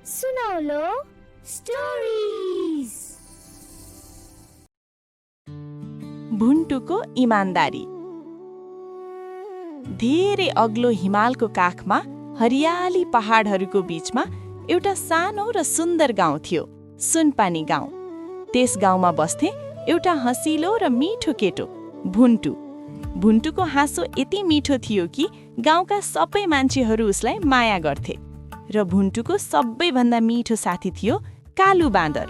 सुनौलो स्टोरीज। भुन्टुको इमानदारी। धेरै अग्लो हिमालको काखमा हरियाली पहाडहरूको बीचमा एउटा सानो र सुन्दर गाउँ थियो, सुनपानी गाउँ। त्यस गाउँमा बस्थे एउटा हँसिलो र मिठो केटो, भुन्टु। भुन्टुको हाँसो यति मिठो थियो कि गाउँका सबै मान्छेहरू उसलाई माया गर्थे। र भुन्टुको सबैभन्दा मिठो साथी थियो कालु बाँदर।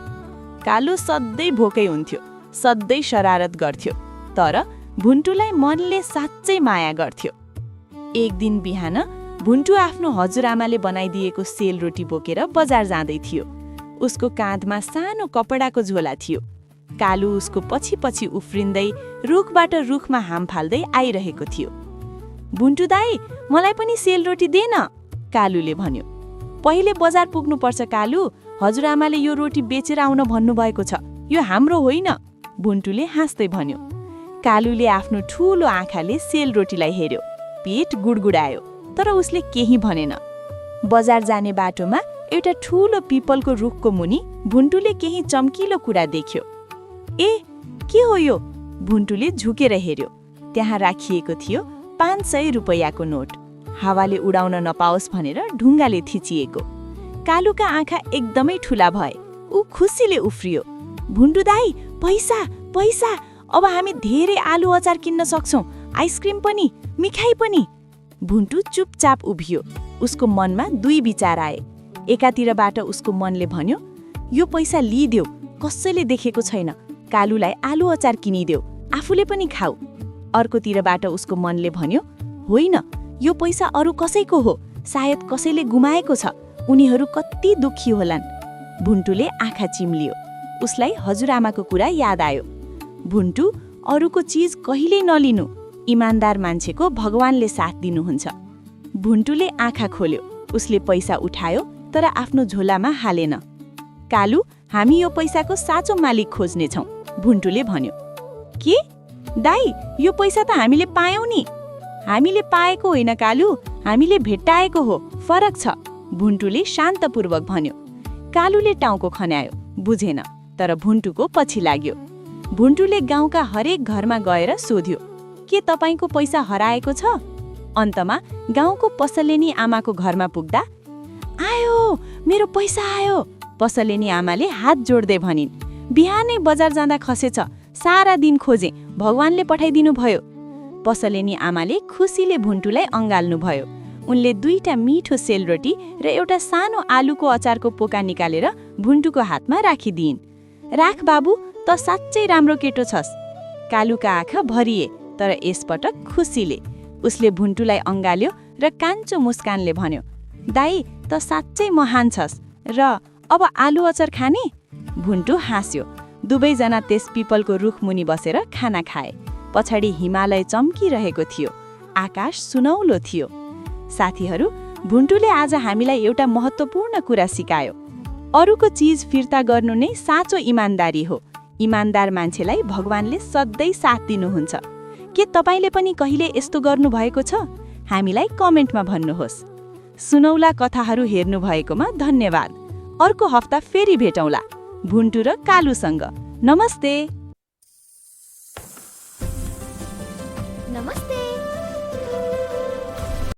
कालु सधैँ भोकै हुन्थ्यो, सधैँ शरारत गर्थ्यो, तर भुन्टुलाई मनले साँच्चै माया गर्थ्यो। एक दिन बिहान भुन्टु आफ्नो हजुरआमाले बनाइदिएको सेलरोटी बोकेर बजार जाँदै थियो। उसको काँधमा सानो कपडाको झोला थियो। कालु उसको पछि पछि उफ्रिँदै रुखबाट रुखमा हाम फाल्दै आइरहेको थियो। भुन्टु दाई, मलाई पनि सेलरोटी दे न, कालुले भन्यो। पहिले बजार पुग्नुपर्छ कालु, हजुरआमाले यो रोटी बेचेर आउन भन्नुभएको छ, यो हाम्रो होइन, भुन्टुले हाँस्दै भन्यो। कालुले आफ्नो ठूलो आँखाले सेलरोटीलाई हेर्यो, पेट गुडगुडायो, तर उसले केही भनेन। बजार जाने बाटोमा एउटा ठूलो पिपलको रुखको मुनि भुन्टुले केही चम्किलो कुरा देख्यो। ए, के हो यो? भुन्टुले झुकेर हेर्यो। त्यहाँ राखिएको थियो 500 रुपैयाँको नोट, हावाले उडाउन नपाओस् भनेर ढुङ्गाले थिचिएको। कालुका आँखा एकदमै ठूला भए। ऊ खुसीले उफ्रियो, भुन्टु दाई, पैसा पैसा, अब हामी धेरै आलु अचार किन्न सक्छौं, आइसक्रिम पनि, मिठाई पनि। भुन्टु चुपचाप उभियो। उसको मनमा दुई विचार आए। एकातिरबाट उसको मनले भन्यो, यो पैसा लिइदेऊ, कसैले देखेको छैन, कालुलाई आलु अचार किनिदेऊ, आफूले पनि खाऊ। अर्कोतिरबाट उसको मनले भन्यो, होइन, यो पैसा अरू कसैको हो, सायद कसैले गुमाएको छ, उनीहरू कति दुखी होलान्। भुन्टुले आँखा चिम्लियो। उसलाई हजुरआमाको कुरा याद आयो। भुन्टु, अरूको चिज कहिल्यै नलिनु, इमानदार मान्छेको भगवानले साथ दिनुहुन्छ। भुन्टुले आँखा खोल्यो। उसले पैसा उठायो, तर आफ्नो झोलामा हालेन। कालु, हामी यो पैसाको साँचो मालिक खोज्नेछौँ, भुन्टुले भन्यो। के? दाई, यो पैसा त हामीले पायौँ नि। हामीले पाएको होइन कालु, हामीले भेट्टाएको हो, फरक छ, भुन्टुले शान्तपूर्वक भन्यो। कालुले टाउको खन्यायो, बुझेन, तर भुन्टुको पछि लाग्यो। भुन्टुले गाउँका हरेक घरमा गएर सोध्यो, के तपाईको पैसा हराएको छ? अन्तमा गाउँको पसलेनी आमाको घरमा पुग्दा, आयो, मेरो पैसा आयो, पसलेनी आमाले हात जोड्दै भनिन्। बिहानै बजार जाँदा खसेछ, सारा दिन खोजे, भगवानले पठाइदिनु भयो। पसलेनी आमाले खुसीले भुन्टुलाई अँगाल्नुभयो। उनले 2टा मिठो सेलरोटी र एउटा सानो आलुको अचारको पोका निकालेर भुन्टुको हातमा राखिदिइन्। राख बाबु, त साँच्चै राम्रो केटो छस्। कालुका आँखा भरिए, तर यसपटक खुसीले। उसले भुन्टुलाई अँगाल्यो र कान्छो मुस्कानले भन्यो, दाई, त साँच्चै महान छस्, र अब आलु अचार खाने? भुन्टु हाँस्यो। दुवैजना त्यस पिपलको रुख मुनि बसेर खाना खाए। पछाडि हिमालय चम्किरहेको थियो, आकाश सुनौलो थियो। साथीहरू, भुन्टुले आज हामीलाई एउटा महत्त्वपूर्ण कुरा सिकायो। अरूको चिज फिर्ता गर्नु नै साँचो इमानदारी हो। इमानदार मान्छेलाई भगवानले सधैँ साथ दिनुहुन्छ। के तपाईले पनि कहिले यस्तो गर्नुभएको छ? हामीलाई कमेन्टमा भन्नुहोस्। सुनौला कथाहरू हेर्नु भएकोमा धन्यवाद। अर्को हप्ता फेरि भेटौँला, भुन्टु र कालुसँग। नमस्ते।